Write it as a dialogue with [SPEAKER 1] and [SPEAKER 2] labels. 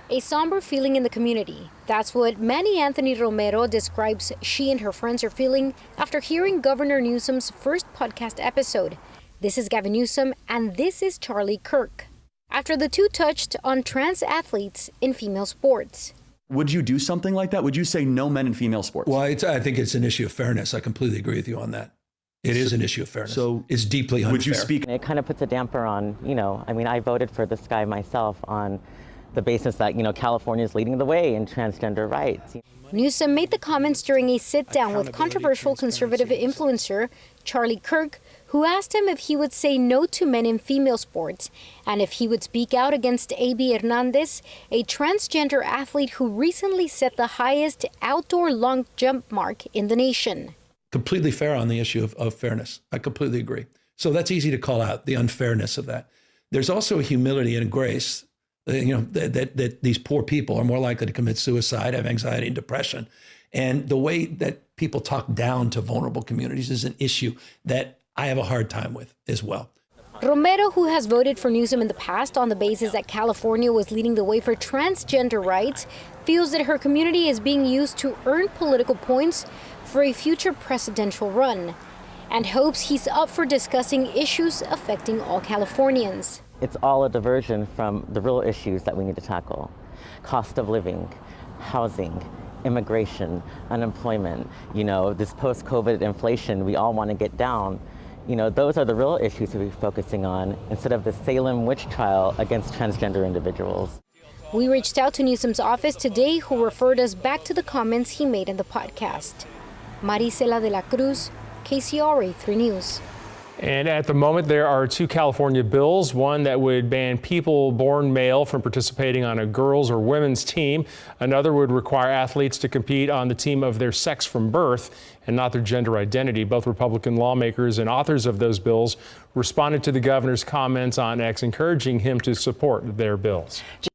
[SPEAKER 1] A somber feeling in the community. That's what Manny Anthony Romero describes she and her friends are feeling after hearing Governor Newsom's first podcast episode. This is Gavin Newsom, and this is Charlie Kirk. After the two touched on trans athletes in female sports.
[SPEAKER 2] Would you do something like that? Would you say no men in female sports?
[SPEAKER 3] Well, I think it's an issue of fairness. I completely agree with you on that. It is an issue of fairness.
[SPEAKER 2] So
[SPEAKER 3] it's deeply unfair.
[SPEAKER 2] Would you speak?
[SPEAKER 4] It kind of puts a damper on, I voted for this guy myself on the basis that, California is leading the way in transgender rights.
[SPEAKER 1] Newsom made the comments during a sit-down with controversial conservative influencer Charlie Kirk, who asked him if he would say no to men in female sports and if he would speak out against A.B. Hernandez, a transgender athlete who recently set the highest outdoor long jump mark in the nation.
[SPEAKER 3] Completely fair on the issue of fairness. I completely agree. So that's easy to call out, the unfairness of that. There's also a humility and a grace, that these poor people are more likely to commit suicide, have anxiety and depression. And the way that people talk down to vulnerable communities is an issue that I have a hard time with as well.
[SPEAKER 1] Romero, who has voted for Newsom in the past on the basis that California was leading the way for transgender rights, feels that her community is being used to earn political points for a future presidential run, and hopes he's up for discussing issues affecting all Californians.
[SPEAKER 4] It's all a diversion from the real issues that we need to tackle. Cost of living, housing, immigration, unemployment, this post-COVID inflation we all want to get down. Those are the real issues to be focusing on instead of the Salem witch trial against transgender individuals.
[SPEAKER 1] We reached out to Newsom's office today, who referred us back to the comments he made in the podcast. Marisela de la Cruz, KCRA 3 News.
[SPEAKER 5] And at the moment, there are two California bills, one that would ban people born male from participating on a girls' or women's team. Another would require athletes to compete on the team of their sex from birth and not their gender identity. Both Republican lawmakers and authors of those bills responded to the governor's comments on X, encouraging him to support their bills.